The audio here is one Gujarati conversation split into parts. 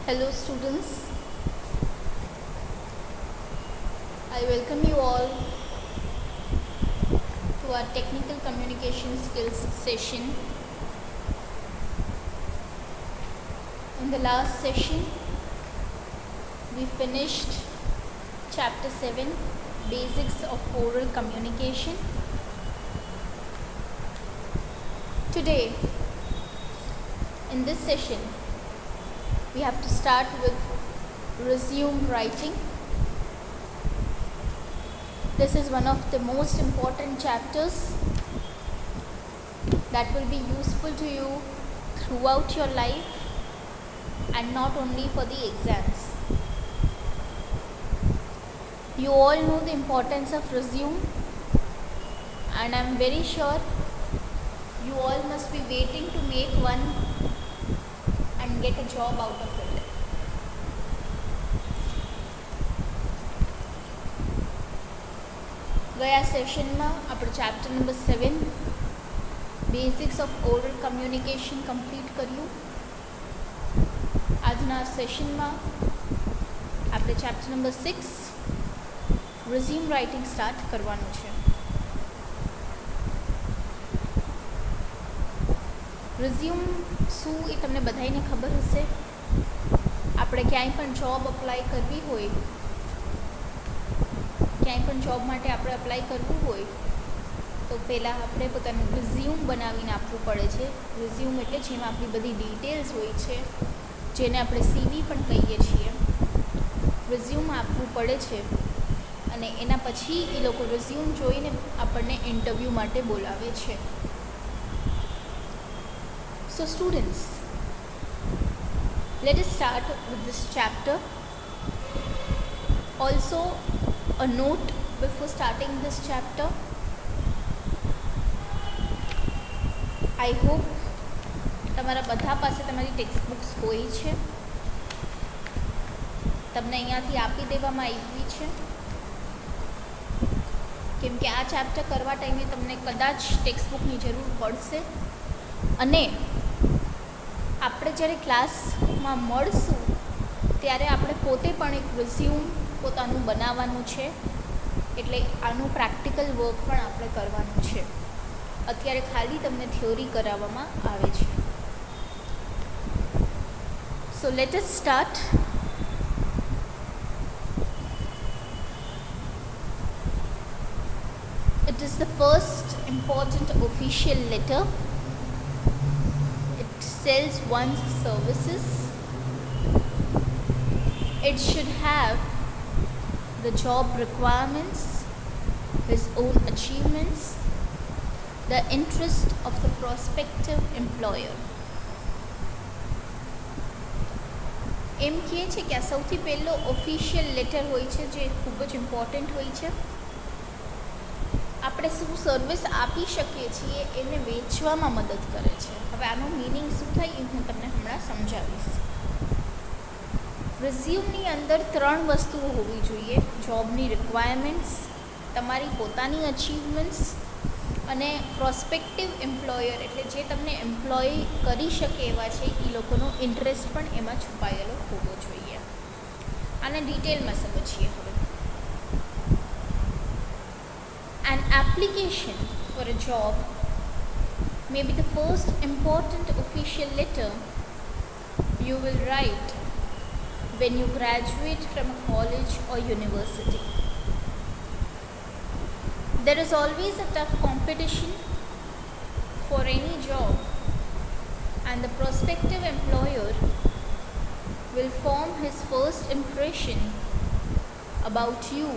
Hello students, I welcome you all to our technical communication skills session. In the last session, we finished chapter 7, Basics of Oral Communication. Today, in this session, we have to start with resume writing. This is one of the most important chapters that will be useful to you throughout your life and not only for the exams. You all know the importance of resume, and I am very sure you all must be waiting to make one and get a job out of it. ગયા સેશનમાં આપણે chapter number 7 basics of oral communication complete કર્યું. આજના સેશનમાં આપણે chapter number 6 resume writing start કરવાનું છે. રિઝ્યુમ શું એ તમને બધાને ખબર હશે. આપણે ક્યાંય પણ જોબ અપ્લાય કરવી હોય, ક્યાંય પણ જોબ માટે આપણે અપ્લાય કરવું હોય તો પહેલાં આપણે પોતાનું રિઝ્યુમ બનાવીને આપવું પડે છે. રિઝ્યુમ એટલે જેમાં આપણી બધી ડિટેલ્સ હોય છે, જેને આપણે સીવી પણ કહીએ છીએ. રિઝ્યુમ આપવું પડે છે અને એના પછી એ લોકો રિઝ્યુમ જોઈને આપણને ઇન્ટરવ્યૂ માટે બોલાવે છે. So students, let us start with this chapter. Also, a note before starting this chapter. I hope તમારા બધા પાસે તમારી ટેક્સ્ટ બુક્સ હોય છે, તમને અહીંયાથી આપી દેવામાં આવી છે, કેમ કે આ ચેપ્ટર કરવા ટાઈમે તમને કદાચ ટેક્સ્ટ બુકની જરૂર પડશે. અને આપણે જ્યારે ક્લાસમાં મળશું ત્યારે આપણે પોતે પણ એક રિઝ્યુમ પોતાનું બનાવવાનું છે, એટલે આનું પ્રેક્ટિકલ વર્ક પણ આપણે કરવાનું છે. અત્યારે ખાલી તમને થિયોરી કરાવવામાં આવે છે. So let us start. It is the first important official letter. It sells one's services. It should have the job requirements, his own achievements, the interest of the prospective employer. એમ કહે છે કે આ સૌથી પહેલો ઓફિશિયલ લેટર હોય છે, જે ખૂબ જ ઇમ્પોર્ટન્ટ હોય છે. આપણે શું સર્વિસ આપી શકીએ છીએ એને વેચવામાં મદદ કરે છે. હવે આનો મિનિંગ શું થાય એ હું તમને હમણાં સમજાવીશ. રિઝ્યુમની અંદર 3 વસ્તુઓ હોવી જોઈએ: જોબની રિક્વાયરમેન્ટ્સ, તમારી પોતાની અચીવમેન્ટ્સ અને પ્રોસ્પેક્ટિવ એમ્પ્લોયર એટલે જે તમને એમ્પ્લોય કરી શકે એવા છે એ લોકોનો ઇન્ટરેસ્ટ પણ એમાં છુપાયેલો હોવો જોઈએ. આને ડિટેલમાં સમજીએ હવે. An application for a job may be the first important official letter you will write when you graduate from a college or university. There is always a tough competition for any job, and the prospective employer will form his first impression about you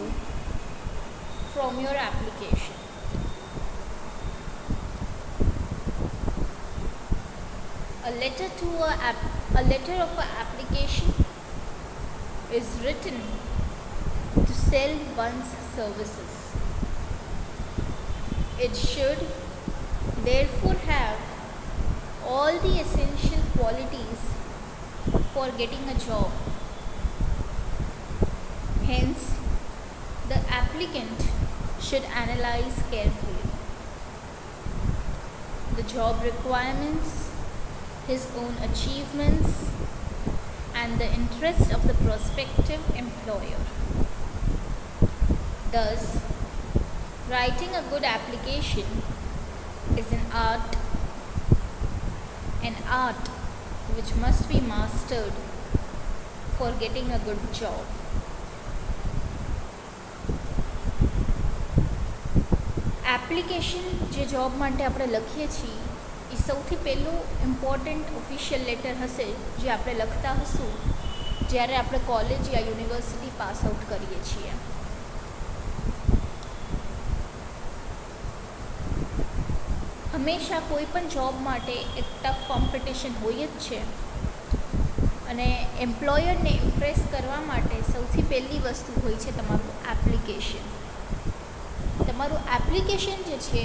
from your application. A letter of an application is written to sell one's services. It should therefore have all the essential qualities for getting a job. Hence, the applicant should analyze carefully the job requirements, his own achievements, and and the interest of the prospective employer. Thus, writing a good application is an art which must be mastered for getting a good job. Application જે જોબ માટે આપણે લખીએ છીએ એ સૌથી પહેલું ઇમ્પોર્ટન્ટ ઓફિશિયલ લેટર હશે જે આપણે લખતા હશું જ્યારે આપણે કોલેજ યા યુનિવર્સિટી પાસ આઉટ કરીએ છીએ. હંમેશા કોઈ પણ જોબ માટે એક ટફ કોમ્પિટિશન હોય જ છે અને એમ્પ્લોયરને ઇમ્પ્રેસ કરવા માટે સૌથી પહેલી વસ્તુ હોય છે તમારું એપ્લિકેશન. તમારું એપ્લિકેશન જે છે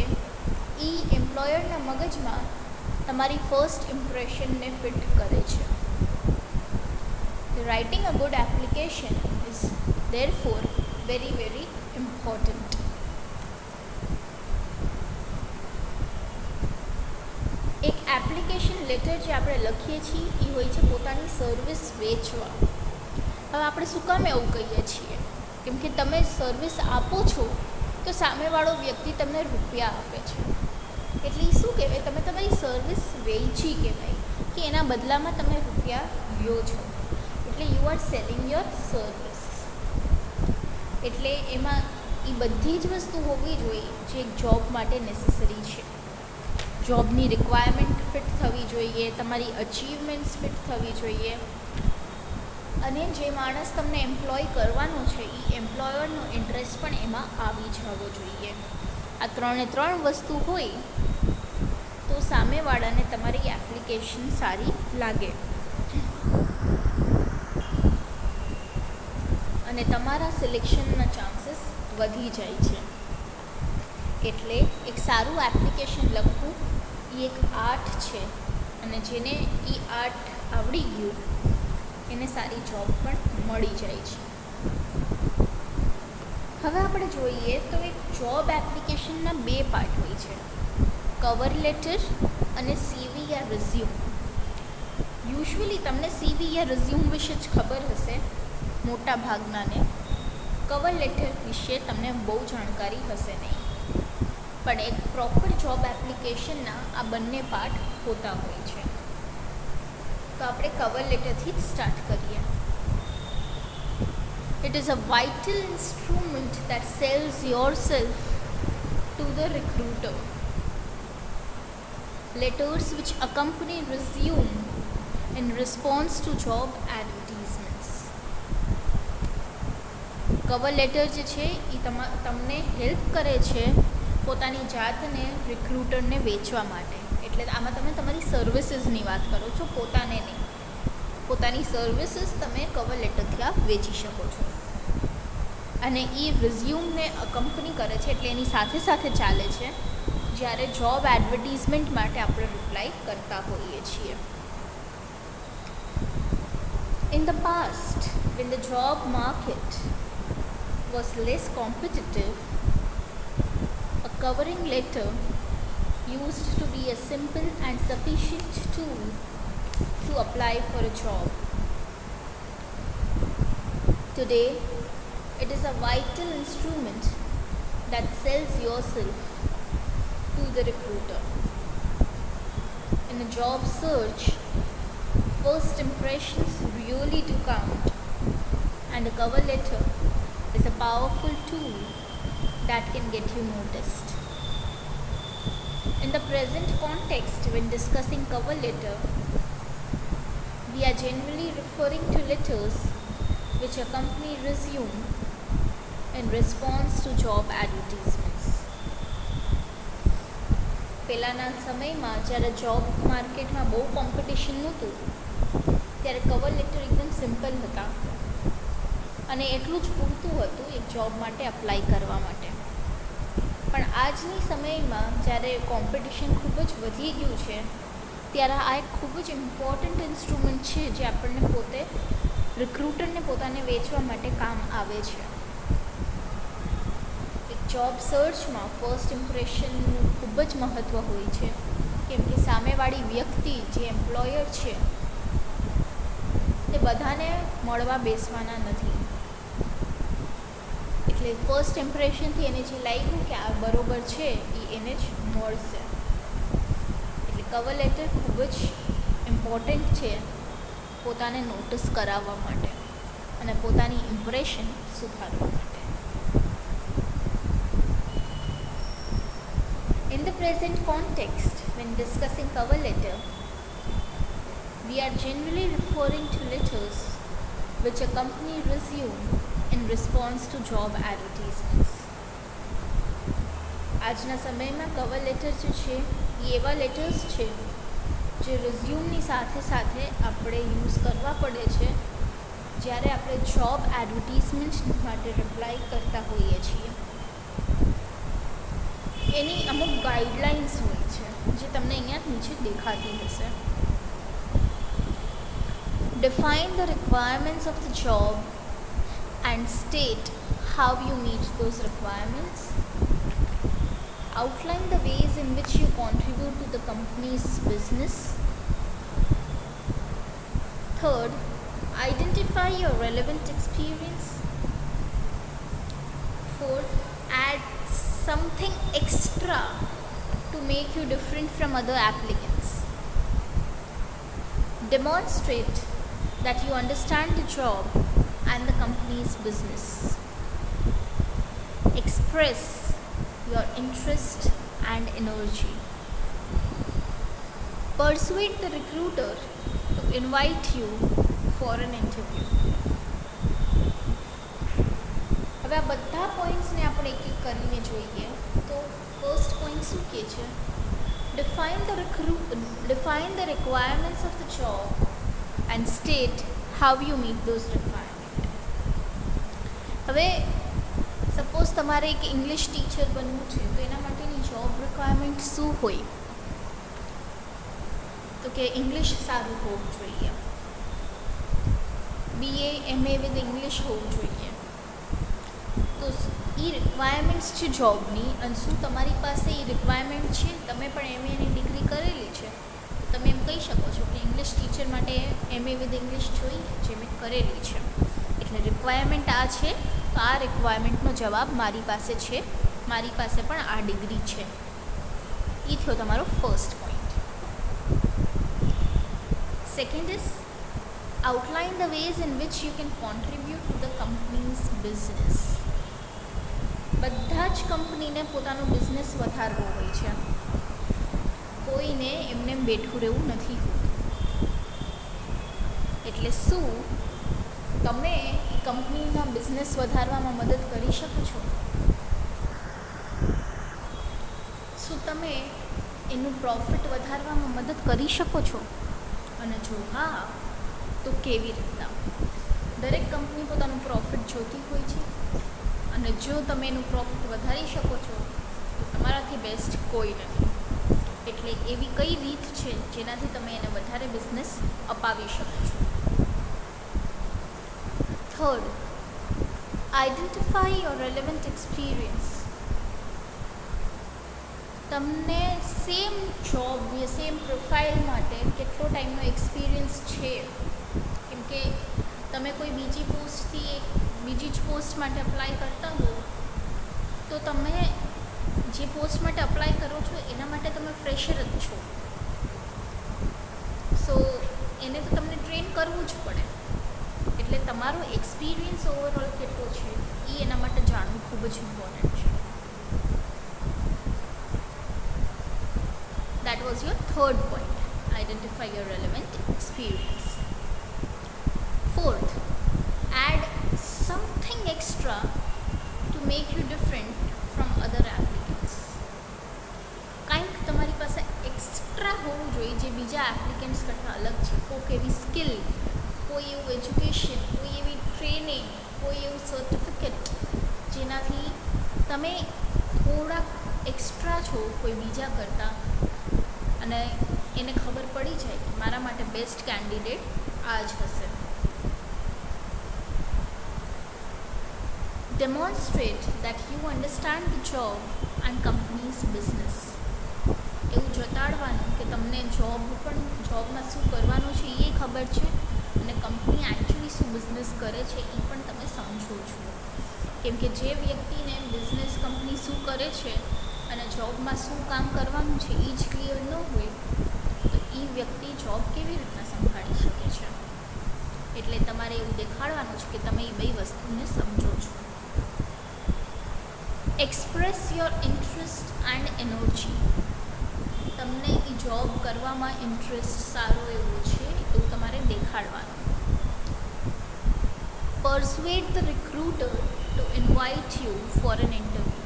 એ એમ્પ્લોયરના મગજમાં તમારી ફર્સ્ટ ઇમ્પ્રેશનને ફિટ કરે છે. Writing a good application is therefore very very important. એક એપ્લિકેશન લેટર જે આપણે લખીએ છીએ એ હોય છે પોતાની સર્વિસ વેચવા. હવે આપણે શું કામ એવું કહીએ છીએ? કેમ કે તમે સર્વિસ આપો છો તો સામેવાળો વ્યક્તિ તમને રૂપિયા આપે છે એટલે શું કહેવાય, તમે તમારી સર્વિસ વેચી કહેવાય કે એના બદલામાં તમે રૂપિયા લ્યો છો એટલે you are selling your service. એટલે એમાં એ બધી જ વસ્તુ હોવી જોઈએ જે એક જોબ માટે નેસેસરી છે. જોબની રિક્વાયરમેન્ટ ફિટ થવી જોઈએ, તમારી અચીવમેન્ટ્સ ફિટ થવી જોઈએ અને જે માણસ તમને એમ્પ્લોય કરવાનો છે એ એમ્પ્લોયરનો ઇન્ટરેસ્ટ પણ એમાં આવી જવો જોઈએ. આ ત્રણ વસ્તુ હોય તો સામેવાળાને તમારી એપ્લિકેશન સારી લાગે અને તમારા સિલેક્શનના ચાન્સીસ વધી જાય છે. એટલે એક સારું એપ્લિકેશન લખવું એ એક આર્ટ છે અને જેને એ આર્ટ આવડી ગયું એને સારી જોબ પણ મળી જાય છે. હવે આપણે જોઈએ તો એક જોબ એપ્લિકેશનના 2 પાર્ટ હોય છે, કવર લેટર અને સીવી યા રિઝ્યુમ. યુઝ્યુઅલી તમને સીવી યા રિઝ્યુમ વિશે જ ખબર હશે મોટા ભાગનાને. કવર લેટર વિશે તમને બહુ જાણકારી હશે નહીં, પણ એક પ્રોપર જોબ એપ્લિકેશનના આ બંને પાર્ટ હોતા હોય છે. તો આપણે કવર લેટરથી જ સ્ટાર્ટ કરીએ. It is a vital instrument that sells yourself to the recruiter. Letters which accompany resume in response to job advertisements. Cover letter જે છે એ તમને હેલ્પ કરે છે પોતાની જાતને રિક્રુટરને વેચવા માટે. એટલે આમાં તમે તમારી સર્વિસીસની વાત કરો છો, પોતાને નહીં. પોતાની સર્વિસીસ તમે કવર લેટરથી આ વેચી શકો છો અને એ રિઝ્યુમને અકમ્પની કરે છે એટલે એની સાથે સાથે ચાલે છે જ્યારે જોબ એડવર્ટિઝમેન્ટ માટે આપણે રિપ્લાય કરતા હોઈએ છીએ. In the past, when the job market was less competitive, a covering letter used to be a simple and sufficient tool to apply for a job. Today, it is a vital instrument that sells yourself to the recruiter. In a job search, first impressions really do count, and a cover letter is a powerful tool that can get you noticed. In the present context, when discussing cover letter, we are generally referring to letters which accompany resume in response to job advertisements. પહેલાંના સમયમાં જ્યારે જોબ માર્કેટમાં બહુ કોમ્પિટિશન નહોતું ત્યારે કવર લેટર એકદમ સિમ્પલ હતા અને એટલું જ પૂરતું હતું એક જોબ માટે અપ્લાય કરવા માટે. પણ આજની સમયમાં જ્યારે કોમ્પિટિશન ખૂબ જ વધી ગયું છે ત્યારે આ એક ખૂબ જ ઇમ્પોર્ટન્ટ ઇન્સ્ટ્રુમેન્ટ છે જે આપણને પોતે રિક્રુટરને પોતાને વેચવા માટે કામ આવે છે. એક જોબ સર્ચમાં ફર્સ્ટ ઇમ્પ્રેશનનું ખૂબ જ મહત્ત્વ હોય છે કેમ કે સામેવાળી વ્યક્તિ જે એમ્પ્લોયર છે તે બધાને મળવા બેસવાના નથી. એટલે ફર્સ્ટ ઇમ્પ્રેશનથી એને જે લાગ્યું કે આ બરોબર છે એ એને જ મળશે. એટલે કવર લેટર ખૂબ જ ઇમ્પોર્ટન્ટ છે પોતાને નોટિસ કરાવવા માટે અને પોતાની ઇમ્પ્રેશન સુધારવા માટે. In the present context, when discussing cover letter, we are generally referring to letters which accompany resume in response to job advertisements. આજના સમયમાં કવર લેટર જે છે એ એવા લેટર્સ છે જે રિઝ્યુમની સાથે સાથે આપણે યુઝ કરવા પડે છે જ્યારે આપણે જોબ એડવર્ટીઝમેન્ટ માટે એપ્લાય કરતા હોઈએ છીએ. એની અમુક ગાઈડલાઇન્સ હોય છે જે તમને અહીંયા નીચે દેખાતી હશે. Define the requirements of the job and state how you meet those requirements. Outline the ways in which you contribute to the company's business. Third, identify your relevant experience. Fourth, add something extra to make you different from other applicants. Demonstrate that you understand the job and the company's business. Express your interest and energy. Persuade the recruiter to invite you for an interview. હવે આ બધા પોઈન્ટ્સને આપણે એક એક કરીને જોઈએ. તો ફર્સ્ટ પોઈન્ટ શું કહે છે? Define the requirements of the job and state how you meet those requirements. હવે સપોઝ તમારે એક ઇંગ્લિશ ટીચર બનવું છે તો એના માટેની જોબ રિક્વાયરમેન્ટ શું હોય? તો કે ઇંગ્લિશ સારું હોવું જોઈએ, BA MA વિથ ઇંગ્લિશ હોવું જોઈએ. તો એ રિક્વાયરમેન્ટ્સ છે જોબની, અને શું તમારી પાસે એ રિક્વાયરમેન્ટ છે? તમે પણ MAની ડિગ્રી કરેલી છે તો તમે એમ કહી શકો છો કે ઇંગ્લિશ ટીચર માટે MA વિથ ઇંગ્લિશ જોઈએ જે મેં કરેલી છે. એટલે રિક્વાયરમેન્ટ આ છે તો આ રિક્વાયરમેન્ટનો જવાબ મારી પાસે છે, મારી પાસે પણ આ ડિગ્રી છે. એ થયો તમારો first point. Second is outline the ways in which you can contribute to the company's business. બધા જ કંપનીને પોતાનો બિઝનેસ વધારવો હોય છે, કોઈને એમને બેઠું રહેવું નથી હોતું. એટલે શું તમે એ કંપનીના બિઝનેસ વધારવામાં મદદ કરી શકો છો? શું તમે એનું પ્રોફિટ વધારવામાં મદદ કરી શકો છો? અને જો હા તો કેવી રીતના? દરેક કંપની પોતાનું પ્રોફિટ જોતી હોય છે, અને જો તમે એનું પ્રોફિટ વધારી શકો છો તો તમારાથી બેસ્ટ કોઈ નથી. એટલે એવી કઈ રીત છે જેનાથી તમે એને વધારે બિઝનેસ અપાવી શકો છો? Third, identify your relevant experience. તમને સેમ જોબ સેમ પ્રોફાઇલ માટે કેટલો ટાઈમનો એક્સપિરિયન્સ છે? કેમ કે તમે કોઈ બીજી પોસ્ટથી બીજી જ પોસ્ટ માટે અપ્લાય કરતા હો તો તમે જે પોસ્ટ માટે અપ્લાય કરો છો એના માટે તમે ફ્રેશર જ છો. સો એને તો તમને ટ્રેન કરવું જ પડે. એટલે તમારો એક્સપિરિયન્સ ઓવરઓલ કેટલો છે એ એના માટે જાણવું ખૂબ જ ઇમ્પોર્ટન્ટ છે. That was your third point. Identify your relevant experience. Fourth, add something extra to make you different from other applicants. કંઈક તમારી પાસે એક્સ્ટ્રા હોવું જોઈએ જે બીજા એપ્લિકન્ટ્સ કરતાં અલગ છે. કોઈક એવી સ્કિલ, કોઈ એવું એજ્યુકેશન, કોઈ એવી ટ્રેનિંગ, કોઈ એવું સર્ટિફિકેટ જેનાથી તમે થોડાક એક્સ્ટ્રા છો કોઈ બીજા કરતાં, અને એને ખબર પડી જાય કે મારા માટે બેસ્ટ કેન્ડિડેટ આ જ હશે. Demonstrate that you understand the job and company's business. એવું જતાડવાનું કે તમને જોબમાં શું કરવાનું છે એ ખબર છે અને કંપની બિઝનેસ કરે છે એ પણ તમે સમજો છો. કેમ કે જે વ્યક્તિને બિઝનેસ કંપની શું કરે છે અને જોબમાં શું કામ કરવાનું છે એ જ ક્લિયર ન હોય તો એ વ્યક્તિ જોબ કેવી રીતના સંભાળી શકે છે. એટલે તમારે એવું દેખાડવાનું છે કે તમે એ બે વસ્તુને સમજો છો. Express your interest and energy. તમને એ જોબ કરવામાં ઇન્ટરેસ્ટ સારો એવો છે એવું તમારે દેખાડવાનું. Persuade the recruiter to invite you for an interview.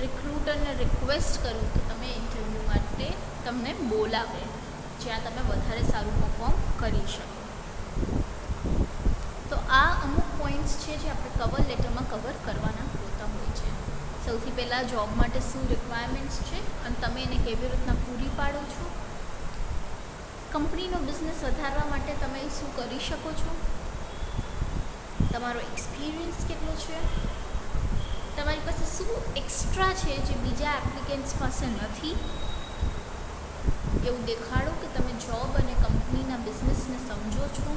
રિક્રુટરને રિક્વેસ્ટ કરું તો તમે ઇન્ટરવ્યૂ માટે તમને બોલાવે જ્યાં તમે વધારે સારું પરફોર્મ કરી શકો. તો આ અમુક પોઈન્ટ્સ છે જે આપણે કવર લેટરમાં કવર કરવાના હોતા હોય છે. સૌથી પહેલાં જોબ માટે શું રિક્વાયરમેન્ટ્સ છે અને તમે એને કેવી રીતના પૂરી પાડો છો. કંપનીનો બિઝનેસ વધારવા માટે તમે શું કરી શકો છો. તમારો એક્સપિરિયન્સ કેટલો છે. તમારી પાસે શું એક્સ્ટ્રા છે જે બીજા એપ્લિકેન્ટ્સ પાસે નથી. એવું દેખાડો કે તમે જોબ અને કંપનીના બિઝનેસને સમજો છો.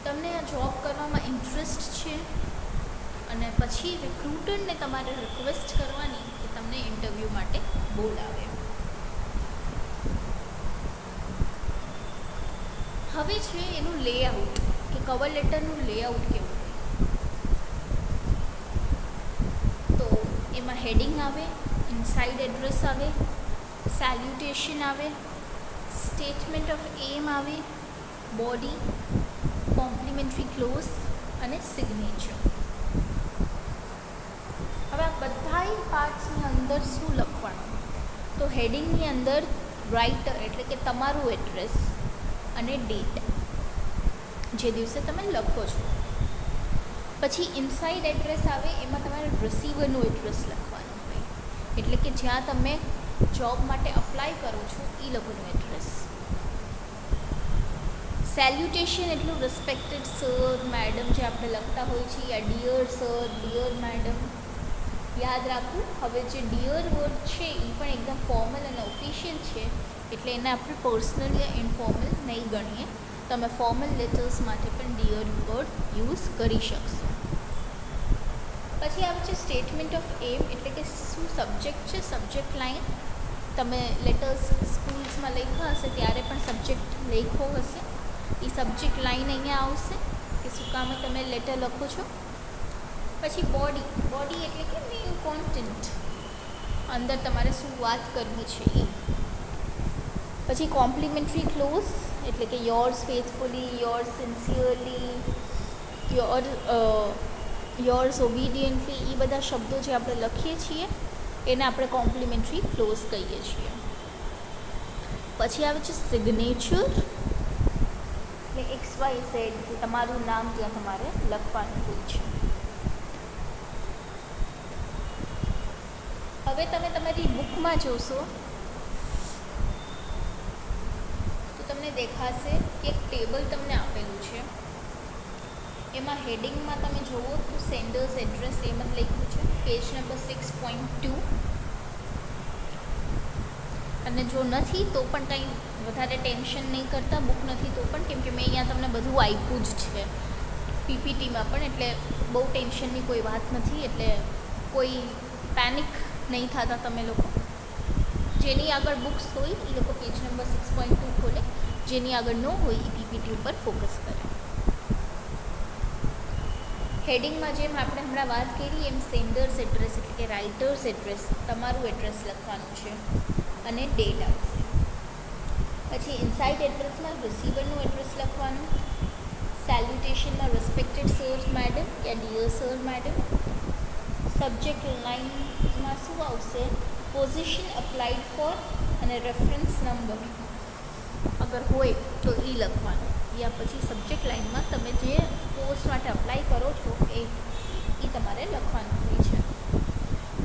તમને આ જોબ કરવામાં ઇન્ટરેસ્ટ છે અને પછી રિક્રુટરને તમારે રિક્વેસ્ટ કરવાની કે તમને ઇન્ટરવ્યૂ માટે બોલાવે. હવે છે એનું લેઆઉટ કે કવર લેટરનું લેઆઉટ કેવું હોય. તો એમાં હેડિંગ આવે, ઇનસાઇડ એડ્રેસ આવે, સેલ્યુટેશન આવે, સ્ટેટમેન્ટ ઓફ એમ આવે, બોડી, કોમ્પ્લિમેન્ટરી ક્લોઝ અને સિગ્નેચર. હવે આ બધાય પાર્ટ્સની અંદર શું લખવાનું. તો હેડિંગની અંદર રાઇટર એટલે કે તમારું એડ્રેસ અને ડેટ જે દિવસે તમે લખો છો. પછી ઇનસાઇડ એડ્રેસ આવે એમાં તમારે રિસીવરનું એડ્રેસ લખવાનું હોય એટલે કે જ્યાં તમે જોબ માટે અપ્લાય કરો છો એ લોકોનું એડ્રેસ. સેલ્યુટેશન એટલું રિસ્પેક્ટેડ સર મેડમ જે આપણે લખતા હોઈએ છીએ યા ડિયર સર ડિયર મેડમ. યાદ રાખવું હવે જે ડિયર વર્ડ છે એ પણ એકદમ ફોર્મલ અને ઓફિશિયલ છે એટલે એને આપણે પર્સનલ યા ઇનફોર્મલ નહીં ગણીએ. તમે ફોર્મલ લેટર્સ માટે પણ ડિયર વર્ડ યુઝ કરી શકશો. પછી આવે છે સ્ટેટમેન્ટ ઓફ એમ એટલે કે શું સબ્જેક્ટ છે, સબ્જેક્ટ લાઇન. તમે લેટર્સ સ્કૂલ્સમાં લખ્યા હશે ત્યારે પણ સબ્જેક્ટ લખ્યો હશે. એ સબ્જેક્ટ લાઇન અહીંયા આવશે કે શું કામે તમે લેટર લખો છો. પછી બોડી એટલે કે મેઇન કોન્ટેન્ટ અંદર તમારે શું વાત કરવી છે એ. પછી કોમ્પ્લિમેન્ટરી ક્લોઝ એટલે કે yours faithfully, yours sincerely, yours ઓબિડિયન્ટલી. એ બધા શબ્દો જે આપણે લખીએ છીએ એને આપણે કોમ્પ્લિમેન્ટરી ક્લોઝ કહીએ છીએ. પછી આવે છે સિગ્નેચર એટલે XYZ કે તમારું નામ ત્યાં તમારે લખવાનું હોય છે. હવે તમે તમારી બુકમાં જોશો તો તમને દેખાશે કે એક ટેબલ તમને આપેલું છે. એમાં હેડિંગમાં તમે જુઓ તો સેન્ડર્સ એડ્રેસ એમ જ લખ્યું છે, પેજ નંબર 6.2. અને જો નથી તો પણ કંઈ વધારે ટેન્શન નહીં કરતા, બુક નથી તો પણ, કેમ કે મેં અહીંયા તમને બધું આપ્યું જ છે પીપીટીમાં પણ, એટલે બહુ ટેન્શનની કોઈ વાત નથી. એટલે કોઈ પેનિક નહીં થતા તમે લોકો. જેની આગળ બુક્સ હોય એ લોકો પેજ નંબર 6.2 ખોલે, જેની આગળ ન હોય એ પીપીટી ઉપર ફોકસ કરે. હેડિંગમાં જેમ આપણે હમણાં વાત કરી એમ સેન્ડર્સ એડ્રેસ એટલે કે રાઇટર્સ એડ્રેસ તમારું એડ્રેસ લખવાનું છે અને ડેટ આવશે. પછી ઇનસાઇડ એડ્રેસમાં રિસીવરનું એડ્રેસ લખવાનું. સેલ્યુટેશનમાં રિસ્પેક્ટેડ સર મેડમ યા ડિયર સર મેડમ. સબ્જેક્ટ લાઇનમાં શું આવશે, પોઝિશન અપ્લાઇડ ફોર અને રેફરન્સ નંબર અગર હોય તો એ લખવાનું. યા પછી સબ્જેક્ટ લાઇનમાં તમે જે પોસ્ટ માટે અપ્લાય કરો છો એ તમારે લખવાનું હોય છે.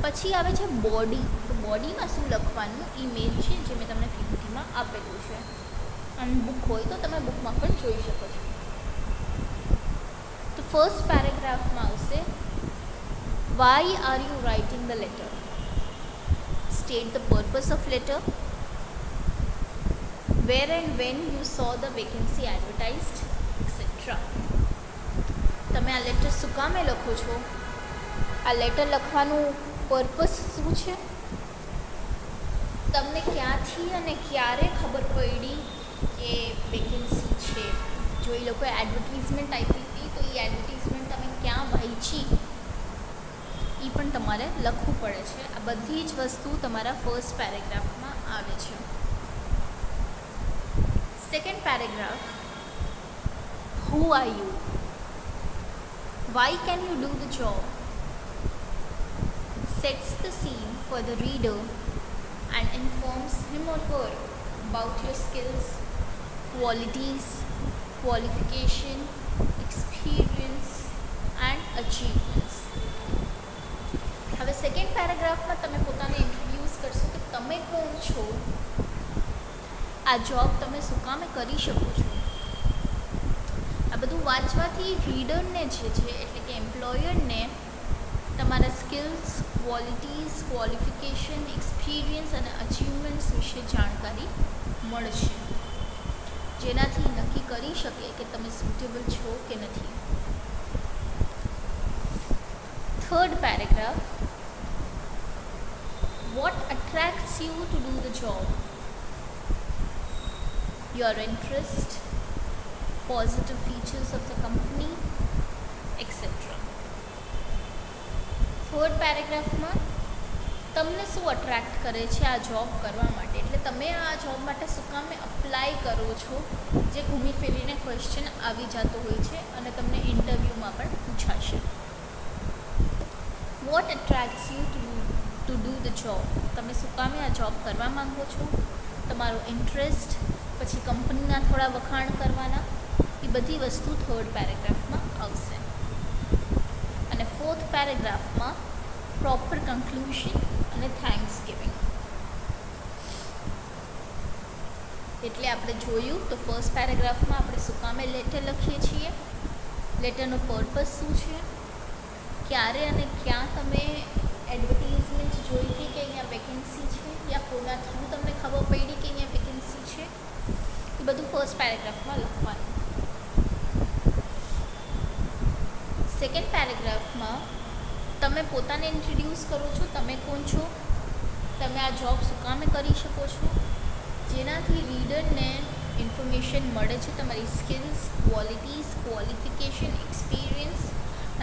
પછી આવે છે બોડી. તો બોડીમાં શું લખવાનું એ મેલ છે જે મેં તમને પીપીટીમાં આપેલું છે. અને બુક હોય તો તમે બુકમાં પણ જોઈ શકો છો. તો ફર્સ્ટ પેરેગ્રાફમાં આવશે why are you writing the letter, state the purpose of letter, where and when you saw the vacancy advertised, etc. તમે આ લેટર શું કામે લખો છો, આ લેટર લખવાનું પર્પસ શું છે, તમને ક્યાંથી અને ક્યારે ખબર પડી કે વેકેન્સી છે. જો એ લોકોએ એડવર્ટિઝમેન્ટ આપી હતી તો એ એડવર્ટિઝમેન્ટ તમે ક્યાં વાંચી એ પણ તમારે લખવું પડે છે. આ બધી જ વસ્તુ તમારા ફર્સ્ટ પેરેગ્રાફમાં આવે છે. Second paragraph, who are you, why can you do the job, sets the scene for the reader and informs him or her about your skills, qualities, qualification, experience and achievements. હવે સેકન્ડ પેરેગ્રાફમાં તમે પોતાને ઇન્ટ્રોડ્યુસ કરશો કે તમે કોણ છો, આ જોબ તમે શું કામે કરી શકો છો. આ બધું વાંચવાથી રીડરને જે છે એટલે કે એમ્પ્લોયરને તમારા સ્કિલ્સ, ક્વોલિટીઝ, ક્વોલિફિકેશન, એક્સપિરિયન્સ અને અચીવમેન્ટ્સ વિશે જાણકારી મળશે, જેનાથી નક્કી કરી શકે કે તમે સુટેબલ છો કે નથી. Third paragraph, what attracts you to do the job, your interest, positive features of the company, etc. Third પેરેગ્રાફમાં તમને શું અટ્રેક્ટ કરે છે આ જોબ કરવા માટે, એટલે તમે આ જોબ માટે શું કામે અપ્લાય કરો છો, જે ઘૂમી ફેરીને ક્વેશ્ચન આવી જતો હોય છે અને તમને ઇન્ટરવ્યૂમાં પણ પૂછાશે. What attracts you to do the job, તમે શું કામે આ જોબ કરવા માંગો છો, તમારો ઇન્ટરેસ્ટ, પછી કંપનીના થોડા વખાણ કરવાના, એ બધી વસ્તુ થર્ડ પેરેગ્રાફમાં આવશે. અને ફોર્થ પેરેગ્રાફમાં પ્રોપર કન્ક્લુઝન અને થેન્ક્સ ગિવિંગ. એટલે આપણે જોયું તો ફર્સ્ટ પેરેગ્રાફમાં આપણે શું કામે લેટર લખીએ છીએ, લેટરનો પર્પસ શું છે, ક્યારે અને ક્યાં તમે એડવર્ટાઇઝમેન્ટ જોઈ હતી કે અહીંયા વેકેન્સી છે, યા કોના થ્રુ તમને ખબર પડી કે અહીંયા વેકેન્સી છે, એ બધું ફર્સ્ટ પેરેગ્રાફમાં લખવાનું. સેકન્ડ પેરેગ્રાફમાં તમે પોતાને ઇન્ટ્રોડ્યુસ કરો છો, તમે કોણ છો, તમે આ જોબ શું કામે કરી શકો છો, જેનાથી રીડરને ઇન્ફોર્મેશન મળે છે તમારી સ્કિલ્સ, ક્વોલિટીઝ, ક્વોલિફિકેશન, એક્સપિરિયન્સ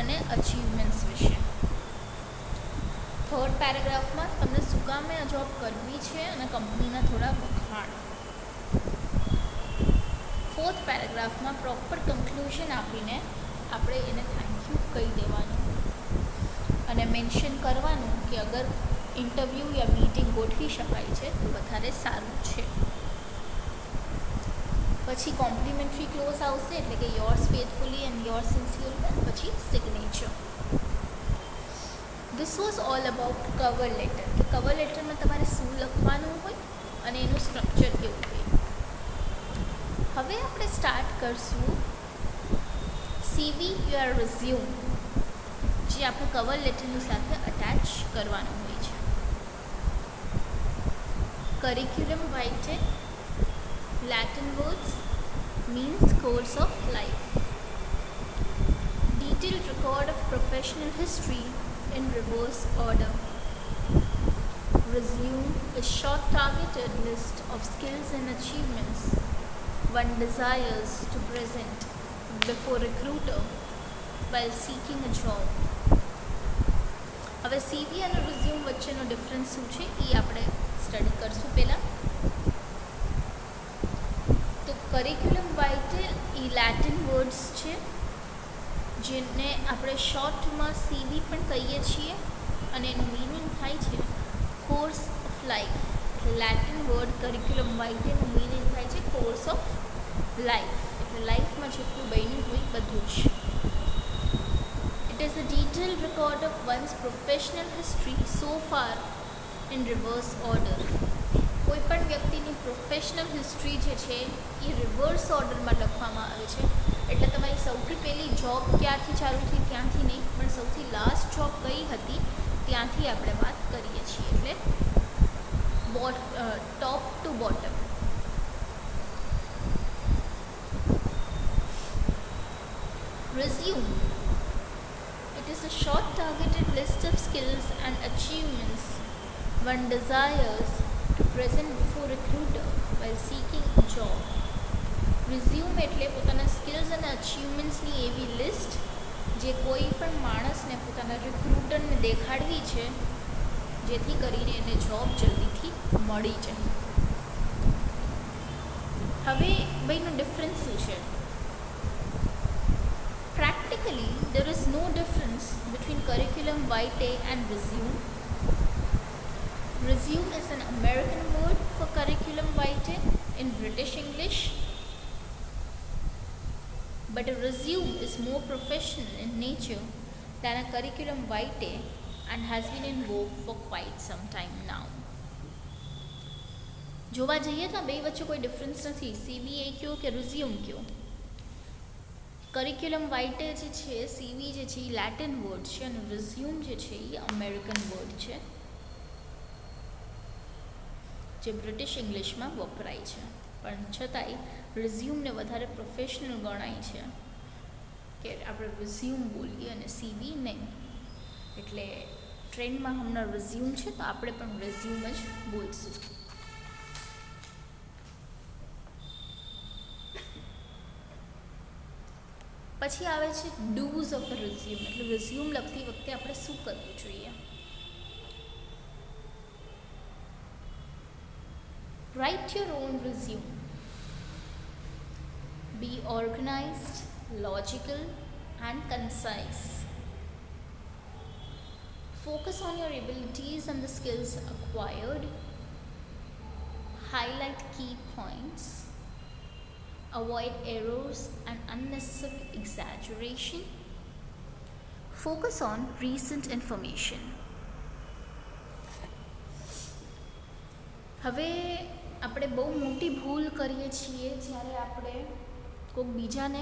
અને અચીવમેન્ટ્સ વિશે. થર્ડ પેરેગ્રાફમાં તમને શું કામે આ જોબ કરવી છે અને કંપનીના થોડા વખાણ. ફોર્થ પેરેગ્રાફમાં પ્રોપર કન્ક્લુઝન આપીને આપણે એને થેન્ક યુ કહી દેવાનું અને મેન્શન કરવાનું કે અગર ઇન્ટરવ્યૂ યા મીટિંગ ગોઠવી શકાય છે તો વધારે સારું છે. પછી કોમ્પ્લિમેન્ટરી ક્લોઝ આવશે, એટલે કે yours faithfully and your sincerely, પછી signature. This was all about cover letter, કે કવર લેટરમાં તમારે શું લખવાનું હોય અને એનું સ્ટ્રક્ચર કેવું હોય. હવે આપણે સ્ટાર્ટ કરશું CV યોર રિઝ્યુમ, જે આપણે કવર લેટરની સાથે અટેચ કરવાનું હોય છે. Curriculum vitae, Latin words means course of life. Detailed record of professional history in reverse order. Resume a short targeted list of skills and achievements one desires to present before recruiter while seeking a job. હવે CV અને રિઝ્યુમ વચ્ચેનો ડિફરન્સ શું છે એ આપણે સ્ટડી કરશું. પહેલાં તો કરિક્યુલમ વાઇટે એ લેટિન વર્ડ્સ છે, જેને આપણે શોર્ટમાં CV પણ કહીએ છીએ અને એનું મિનિંગ થાય છે કોર્સ ઓફ લાઈફ. એટલે લેટિન વર્ડ કરિક્યુલમ વાઇટેનું મિનિંગ થાય છે કોર્સ ઓફ લાઈફ, એટલે લાઈફમાં જેટલું બન્યું હોય બધું જ. It is a detailed record of one's professional history so far in reverse order. કોઈ પણ વ્યક્તિની પ્રોફેશનલ હિસ્ટ્રી જે છે એ રિવર્સ ઓર્ડરમાં લખવામાં આવે છે. એટલે તમારી સૌથી પહેલી જોબ ક્યાંથી ચાલુ થઈ ત્યાંથી નહીં, પણ સૌથી લાસ્ટ જોબ કઈ હતી ત્યાંથી આપણે વાત કરીએ છીએ. એટલે top to bottom. Resume is a short targeted list of skills and achievements one desires to present before recruiter while seeking a job. Resume એટલે પોતાના સ્કિલ્સ અને અચીવમેન્ટ્સની એવી લિસ્ટ જે કોઈ પણ માણસને પોતાના રિક્રુટરને દેખાડવી છે જેથી કરીને એને જોબ જલ્દીથી મળી જાય. હવે બેયનો ડિફરન્સ શું છે? Practically, there is no difference between curriculum vitae and resume. Resume is an American word for curriculum vitae in British English, but a resume is more professional in nature than a curriculum vitae and has been in vogue for quite some time now. જોવા જઈએ તો બે વચ્ચે કોઈ ડિફરન્સ નથી. સીવી એ કયો કે રિઝ્યુમ કયો. કરિક્યુલમ વાઇટે જે છે, સીવી જે છે એ લેટિન વર્ડ છે અને રિઝ્યુમ જે છે એ અમેરિકન વર્ડ છે જે બ્રિટિશ ઇંગ્લિશમાં વપરાય છે. પણ છતાંય રિઝ્યુમને વધારે પ્રોફેશનલ ગણાય છે કે આપણે રિઝ્યુમ બોલીએ અને સીવી નહીં. એટલે ટ્રેન્ડમાં હમણાં રિઝ્યુમ છે તો આપણે પણ રિઝ્યુમ જ બોલશું. પછી આવે છે ડૂઝ ઓફ અ રિઝ્યુમ. એટલે રિઝ્યુમ લખતી વખતે આપણે શું કરવું જોઈએ? Right your own resume. Be organized, logical and concise. Focus on your abilities and the skills acquired. Highlight key points. Avoid errors and unnecessary exaggeration. Focus on recent information. હવે આપણે બહુ મોટી ભૂલ કરીએ છીએ જ્યારે આપણે કોઈક બીજાને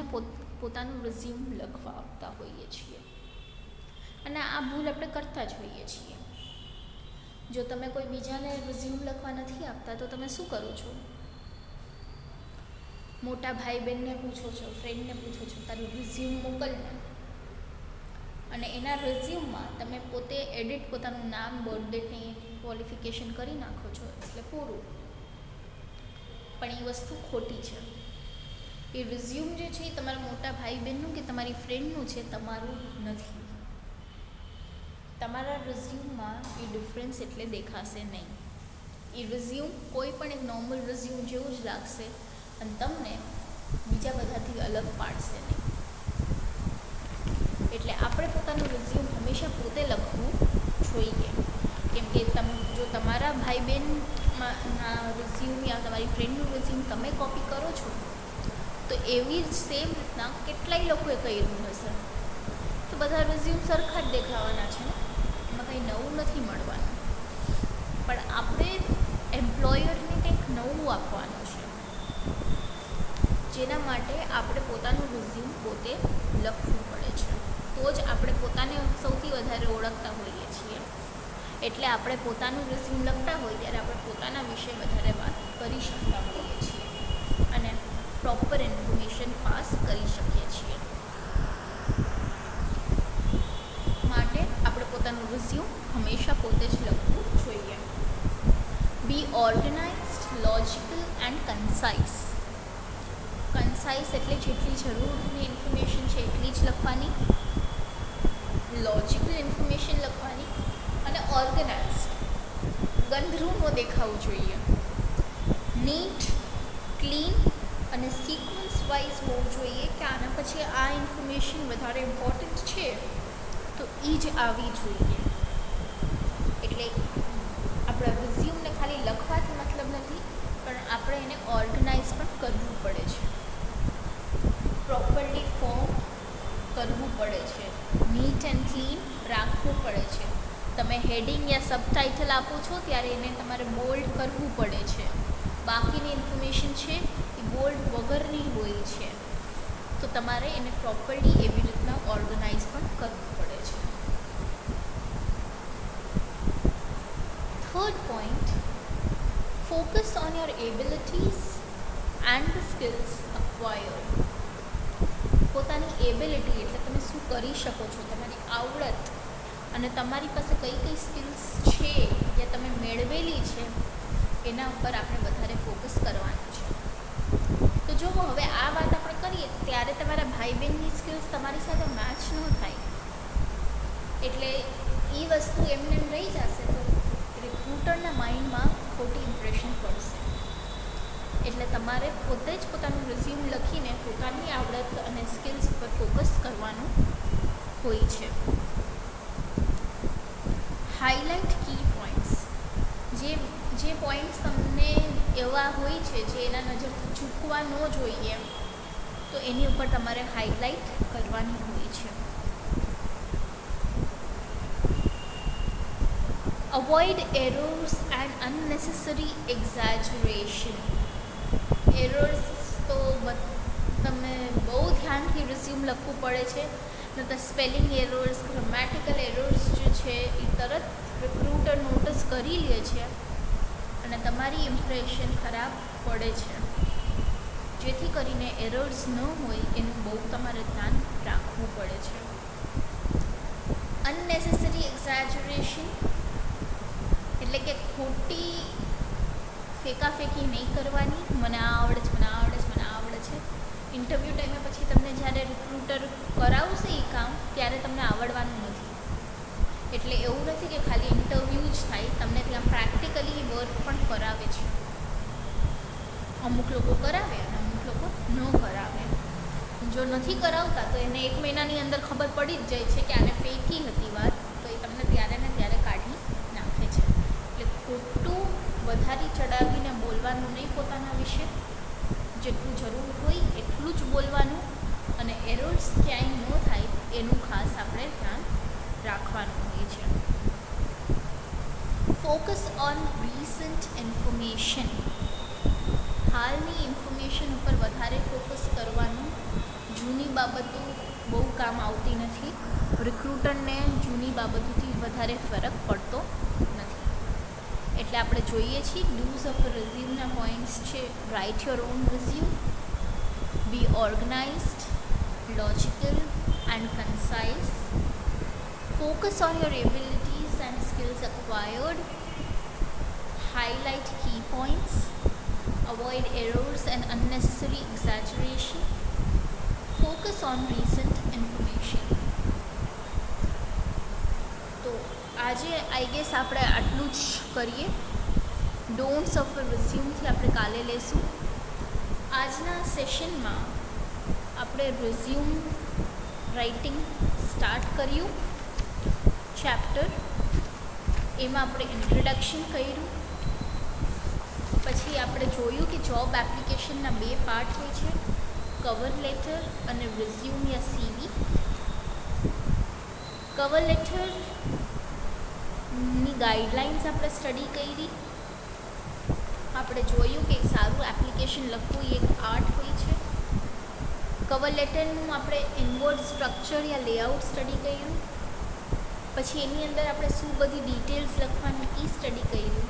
પોતાનું રિઝ્યુમ લખવા આપતા હોઈએ છીએ અને આ ભૂલ આપણે કરતા જ હોઈએ છીએ. જો તમે કોઈ બીજાને રિઝ્યુમ લખવા નથી આપતા તો તમે શું કરો છો? મોટા ભાઈ બહેનને પૂછો છો, ફ્રેન્ડને પૂછો છો, તારું રિઝ્યુમ મોકલને, અને એના રિઝ્યુમમાં તમે પોતે એડિટ પોતાનું નામ, બર્થડેટની ક્વોલિફિકેશન કરી નાખો છો એટલે પૂરું. પણ એ વસ્તુ ખોટી છે. એ રિઝ્યુમ જે છે એ તમારા મોટા ભાઈ બહેનનું કે તમારી ફ્રેન્ડનું છે, તમારું નથી. તમારા રિઝ્યુમમાં એ ડિફરન્સ એટલે દેખાશે નહીં. એ રિઝ્યુમ કોઈ પણ એક નોર્મલ રિઝ્યુમ જેવું જ લાગશે અને તમને બીજા બધાથી અલગ પાડશે નહીં. એટલે આપણે પોતાનું રિઝ્યુમ હંમેશા પોતે લખવું જોઈએ. કેમ કે જો તમારા ભાઈ બહેનના રિઝ્યુમ યા તમારી ફ્રેન્ડનું રિઝ્યુમ તમે કોપી કરો છો તો એવી જ સેમ રીતના કેટલાય લોકોએ કર્યું હશે તો બધા રિઝ્યુમ સરખા જ દેખાવાના છે ને, એમાં કંઈ નવું નથી મળવાનું. પણ આપણે એમ્પ્લોયરને કંઈક નવું આપવાનું છે, જેના માટે આપણે પોતાનું રિઝ્યુમ પોતે લખવું પડે છે. તો જ આપણે પોતાને સૌથી વધારે ઓળખતા હોઈએ છીએ. એટલે આપણે પોતાનું રિઝ્યુમ લખતા હોય ત્યારે આપણે પોતાના વિશે વધારે વાત કરી શકતા હોઈએ છીએ અને પ્રોપર ઇન્ફોર્મેશન પાસ કરી શકીએ છીએ. માટે આપણે પોતાનું રિઝ્યુમ હંમેશા પોતે જ લખવું જોઈએ. Be organised, logical and concise. Concise એટલે જેટલી જરૂરની ઇન્ફોર્મેશન છે એટલી જ લખવાની, લોજિકલ ઇન્ફોર્મેશન લખવાની અને ઓર્ગેનાઇઝડ, ગંધરું ન દેખાવું જોઈએ. નીટ, ક્લીન અને સિક્વન્સ વાઇઝ હોવું જોઈએ કે આના પછી આ ઇન્ફોર્મેશન વધારે ઇમ્પોર્ટન્ટ છે તો એ જ આવવી જોઈએ. એટલે આપણા રિઝ્યુમને ખાલી લખવાથી મતલબ નથી, પણ આપણે એને ઓર્ગેનાઇઝ પણ કરવું પડે છે, પ્રોપરલી ફોર્મ કરવું પડે છે, નીટ એન્ડ ક્લીન રાખવું પડે છે. તમે હેડિંગ યા સબટાઇટલ આપો છો ત્યારે એને તમારે બોલ્ડ કરવું પડે છે. બાકીની ઇન્ફોર્મેશન છે એ બોલ્ડ વગરની હોય છે તો તમારે એને પ્રોપરલી એવી રીતના ઓર્ગેનાઇઝ પણ કરવું પડે છે. Third point, focus on your abilities and the skills acquired. પોતાની એબિલિટી એટલે તમે શું કરી શકો છો, તમારી આવડત અને તમારી પાસે કઈ કઈ સ્કિલ્સ છે જે તમે મેળવેલી છે એના ઉપર આપણે વધારે ફોકસ કરવાનું છે. તો જો હવે આ વાત આપણે કરીએ ત્યારે તમારા ભાઈ બહેનની સ્કિલ્સ તમારી સાથે મેચ ન થાય એટલે એ વસ્તુ એમને એમ રહી જશે તો રિક્રુટરના માઇન્ડમાં ખોટી ઇમ્પ્રેશન પડશે. એટલે તમારે પોતે જ પોતાનું રિઝ્યુમ લખીને પોતાની આવડત અને સ્કિલ્સ ઉપર ફોકસ કરવાનું હોય છે. હાઇલાઇટ કી પોઈન્ટ્સ, જે પોઈન્ટ્સ તમને એવા હોય છે જે એના નજરથી ચૂકવા ન જોઈએ તો એની ઉપર તમારે હાઇલાઇટ કરવાની હોય છે. Avoid errors and unnecessary exaggeration. Errors તો તમે બહુ ધ્યાનથી રિઝ્યુમ લખવું પડે છે, ન તો સ્પેલિંગ એરર્સ, ગ્રામેટિકલ એરર્સ જે છે એ તરત રિક્રુટર નોટિસ કરી લે છે અને તમારી ઇમ્પ્રેશન ખરાબ પડે છે. જેથી કરીને એરર્સ ન હોય એનું બહુ તમારે ધ્યાન રાખવું પડે છે. અનનેસેસરી એક્ઝેજરેશન એટલે કે ખોટી ફેંકાફેંકી નહીં કરવાની. મને આ આવડે છે, મને આ આવડે છે, મને આ આવડે છે. ઇન્ટરવ્યૂ ટાઈમે પછી તમને જ્યારે રિક્રુટર કરાવશે એ કામ ત્યારે તમને આવડવાનું નથી. એટલે એવું નથી કે ખાલી ઇન્ટરવ્યૂ જ થાય, તમને ત્યાં પ્રેક્ટિકલી વર્ક પણ કરાવે છે. અમુક લોકો કરાવે અને અમુક લોકો ન કરાવે. જો નથી કરાવતા તો એને 1 મહિનાની અંદર ખબર પડી જ જાય છે કે આને ફેંકી હતી વાત, તો એ તમને ત્યારે ને ત્યારે કાઢી નાખે છે. એટલે ખોટું વધારી ચડાવીને બોલવાનું નહીં પોતાના વિશે. જેટલું જરૂર હોય એટલું જ બોલવાનું અને એરર્સ ક્યાંય ન થાય એનું ખાસ આપણે ધ્યાન રાખવાનું હોય છે. Focus on recent information. હાલની ઇન્ફોર્મેશન ઉપર વધારે ફોકસ કરવાનું. જૂની બાબતો બહુ કામ આવતી નથી. રિક્રુટરને જૂની બાબતોથી વધારે ફરક પડતો નથી. એટલે આપણે જોઈએ છીએ ડૂઝ ઓફ રિઝ્યુમના પોઈન્ટ્સ છે. Write your own resume, be organised, logical and concise, focus on your abilities and skills acquired, highlight key points, avoid errors and unnecessary exaggeration, focus on recent information. તો આજે આઈ ગેસ આપણે આટલું જ કરીએ. ડોન્ટ્સ ઓફ રિઝ્યુમથી આપણે કાલે લેશું. આજના સેશનમાં આપણે રિઝ્યુમ રાઇટિંગ સ્ટાર્ટ કર્યું ચેપ્ટર. એમાં આપણે ઇન્ટ્રોડક્શન કર્યું. પછી આપણે જોયું કે જોબ એપ્લિકેશનના 2 પાર્ટ હોય છે, કવર લેટર અને રિઝ્યુમ યા સીવી. કવર લેટરની ગાઈડલાઇન્સ આપણે સ્ટડી કરી. આપણે જોયું કે સારું એપ્લિકેશન લખવું એ એક આર્ટ હોય છે. કવર લેટરનું આપણે ઇનવર્ડ સ્ટ્રક્ચર યા લેઆઉટ સ્ટડી કર્યું. પછી એની અંદર આપણે શું બધી ડિટેલ્સ લખવાની એ સ્ટડી કર્યું.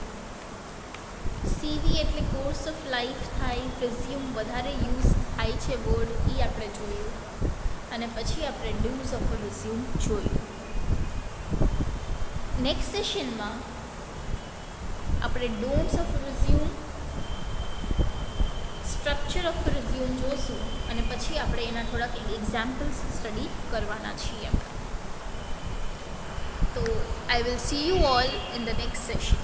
સીવી એટલે કોર્સ ઓફ લાઈફ થાય. રિઝ્યુમ વધારે યુઝ થાય છે વર્ડ એ આપણે જોયું. અને પછી આપણે ડ્યુઝ ઓફ રિઝ્યુમ જોયું. નેક્સ્ટ સેશનમાં આપણે don'ts of resume, structure of resume જોઈશું અને પછી આપણે એના થોડાક એક્ઝામ્પલ્સ સ્ટડી કરવાના છીએ. તો I will see you all in the next session.